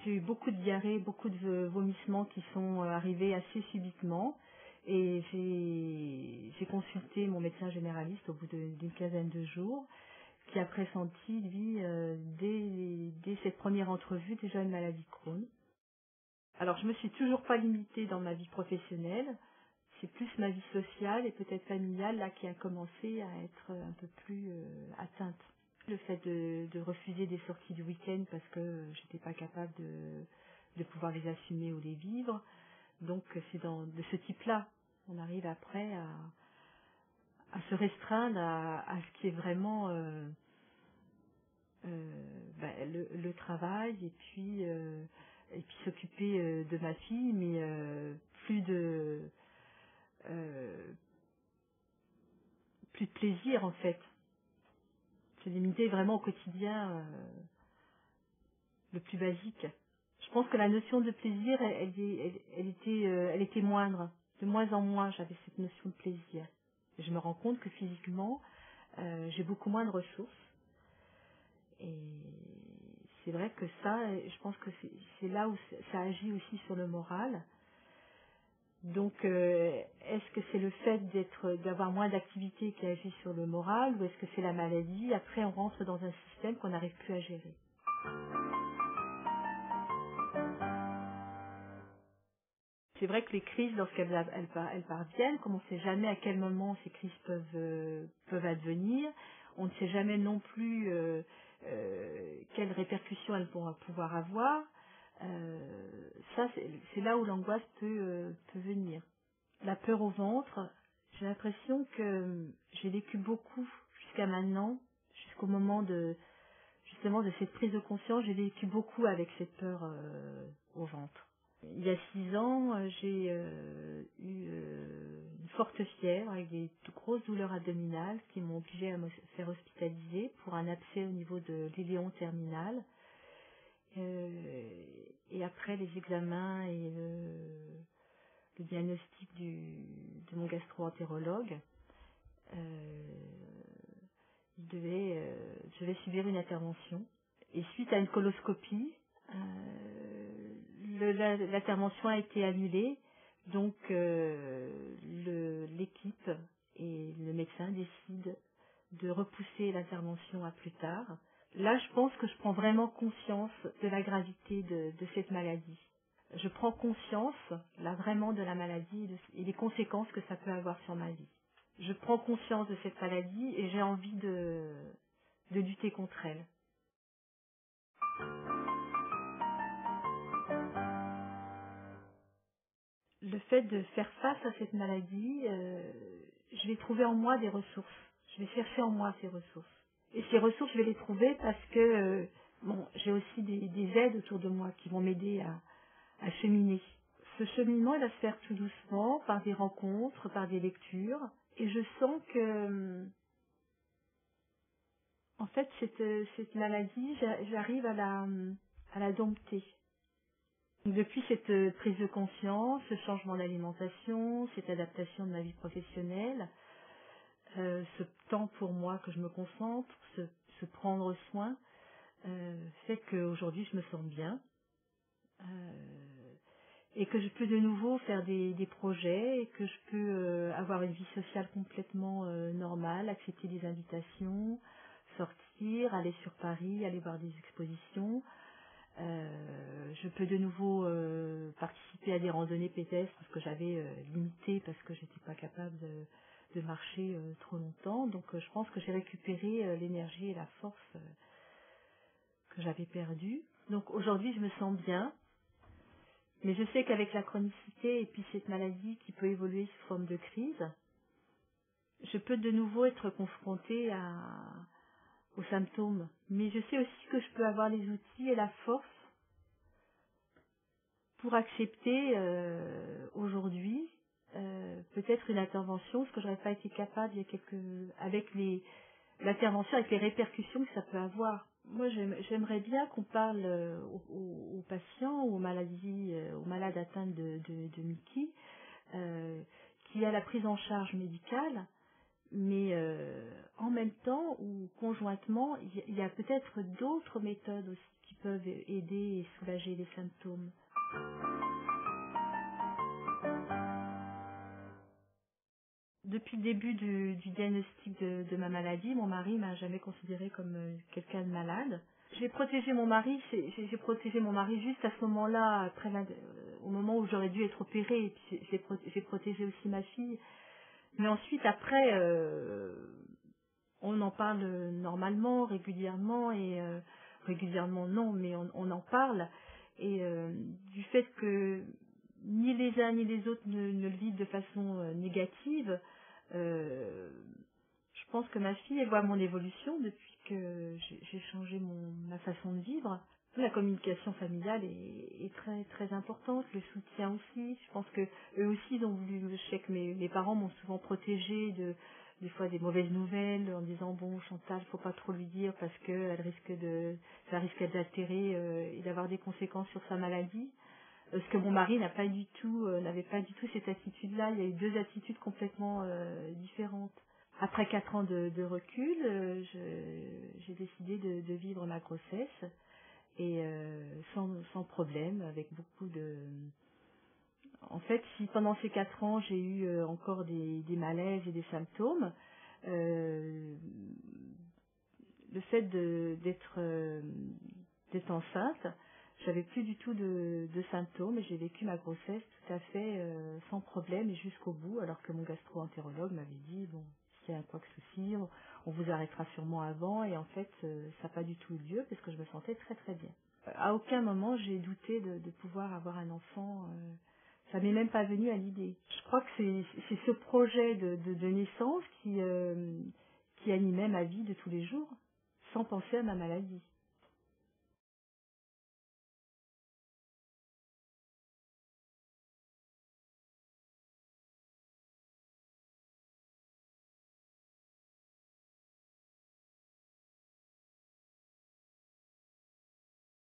j'ai eu beaucoup de diarrhées, beaucoup de vomissements qui sont arrivés assez subitement. Et j'ai consulté mon médecin généraliste au bout d'une quinzaine de jours, qui a pressenti, lui, dès cette première entrevue, déjà une maladie de Crohn. Alors, je me suis toujours pas limitée dans ma vie professionnelle. C'est plus ma vie sociale et peut-être familiale là qui a commencé à être un peu plus atteinte. Le fait de refuser des sorties du week-end parce que j'étais pas capable de pouvoir les assumer ou les vivre. Donc, c'est de ce type-là. On arrive après à se restreindre à ce qui est vraiment le travail et puis s'occuper de ma fille, mais euh, plus de plaisir en fait. Se limiter vraiment au quotidien le plus basique. Je pense que la notion de plaisir, elle était moindre. De moins en moins, j'avais cette notion de plaisir. Et je me rends compte que physiquement, j'ai beaucoup moins de ressources. Et c'est vrai que ça, je pense que c'est là où ça agit aussi sur le moral. Donc, est-ce que c'est le fait d'avoir moins d'activité qui agit sur le moral ou est-ce que c'est la maladie? Après, on rentre dans un système qu'on n'arrive plus à gérer. C'est vrai que les crises, lorsqu'elles parviennent, comme on ne sait jamais à quel moment ces crises peuvent advenir, on ne sait jamais non plus quelles répercussions elles vont pouvoir avoir. Ça, c'est là où l'angoisse peut venir. La peur au ventre, j'ai l'impression que j'ai vécu beaucoup jusqu'à maintenant, jusqu'au moment justement de cette prise de conscience, j'ai vécu beaucoup avec cette peur au ventre. Il y a 6 ans, j'ai eu une forte fièvre avec des grosses douleurs abdominales qui m'ont obligée à me faire hospitaliser pour un abcès au niveau de l'iléon terminal. Et après les examens et le diagnostic de mon gastro-entérologue, je devais subir une intervention. Et suite à une coloscopie, l'intervention a été annulée. Donc l'équipe et le médecin décident de repousser l'intervention à plus tard. Là, je pense que je prends vraiment conscience de la gravité de cette maladie. Je prends conscience, là, vraiment de la maladie et des conséquences que ça peut avoir sur ma vie. Je prends conscience de cette maladie et j'ai envie de lutter contre elle. Le fait de faire face à cette maladie, je vais trouver en moi des ressources. Je vais chercher en moi ces ressources. Et ces ressources, je vais les trouver parce que j'ai aussi des aides autour de moi qui vont m'aider à cheminer. Ce cheminement, il va se faire tout doucement, par des rencontres, par des lectures. Et je sens que, en fait, cette maladie, j'arrive à la dompter. Depuis cette prise de conscience, ce changement d'alimentation, cette adaptation de ma vie professionnelle, ce temps pour moi que je me concentre, se prendre soin, fait qu'aujourd'hui je me sens bien et que je peux de nouveau faire des projets et que je peux avoir une vie sociale complètement normale, accepter des invitations, sortir, aller sur Paris, aller voir des expositions. Je peux de nouveau participer à des randonnées pédestres parce que j'avais limité parce que j'étais pas capable de marcher trop longtemps. Donc je pense que j'ai récupéré l'énergie et la force que j'avais perdue. Donc aujourd'hui je me sens bien, mais je sais qu'avec la chronicité et puis cette maladie qui peut évoluer sous forme de crise, je peux de nouveau être confrontée aux symptômes. Mais je sais aussi que je peux avoir les outils et la force pour accepter aujourd'hui peut-être une intervention, ce que j'aurais pas été capable il y a avec l'intervention, avec les répercussions que ça peut avoir. Moi, j'aimerais bien qu'on parle aux patients, aux malades atteints de Mickey, qui a la prise en charge médicale, mais en même même temps ou conjointement, il y a peut-être d'autres méthodes aussi qui peuvent aider et soulager les symptômes. Depuis le début du diagnostic de ma maladie, mon mari m'a jamais considérée comme quelqu'un de malade. J'ai protégé mon mari, j'ai protégé mon mari juste à ce moment-là, au moment où j'aurais dû être opérée, et puis j'ai protégé aussi ma fille. Mais ensuite, après, on en parle normalement, régulièrement, et régulièrement non, mais on en parle. Et du fait que ni les uns ni les autres ne le vivent de façon négative, euh, je pense que ma fille, elle voit mon évolution depuis que j'ai changé ma façon de vivre. La communication familiale est très très importante, le soutien aussi. Je pense que eux aussi ils ont voulu. Je sais que mes parents m'ont souvent protégée des fois des mauvaises nouvelles en disant bon Chantal, faut pas trop lui dire parce que ça risque d'altérer et d'avoir des conséquences sur sa maladie. Ce que mon mari n'avait pas du tout cette attitude-là. Il y a eu deux attitudes complètement différentes. Après 4 ans de recul, j'ai décidé de vivre ma grossesse et sans problème, avec beaucoup de... En fait, si pendant ces 4 ans j'ai eu encore des malaises et des symptômes, euh, le fait d'être enceinte, j'avais plus du tout de symptômes et j'ai vécu ma grossesse tout à fait sans problème et jusqu'au bout, alors que mon gastro-entérologue m'avait dit bon, s'il y a quoi que ceci, on vous arrêtera sûrement avant, et en fait ça n'a pas du tout eu lieu parce que je me sentais très très bien. À aucun moment j'ai douté de pouvoir avoir un enfant. Ça m'est même pas venu à l'idée. Je crois que c'est ce projet de naissance qui animait ma vie de tous les jours, sans penser à ma maladie.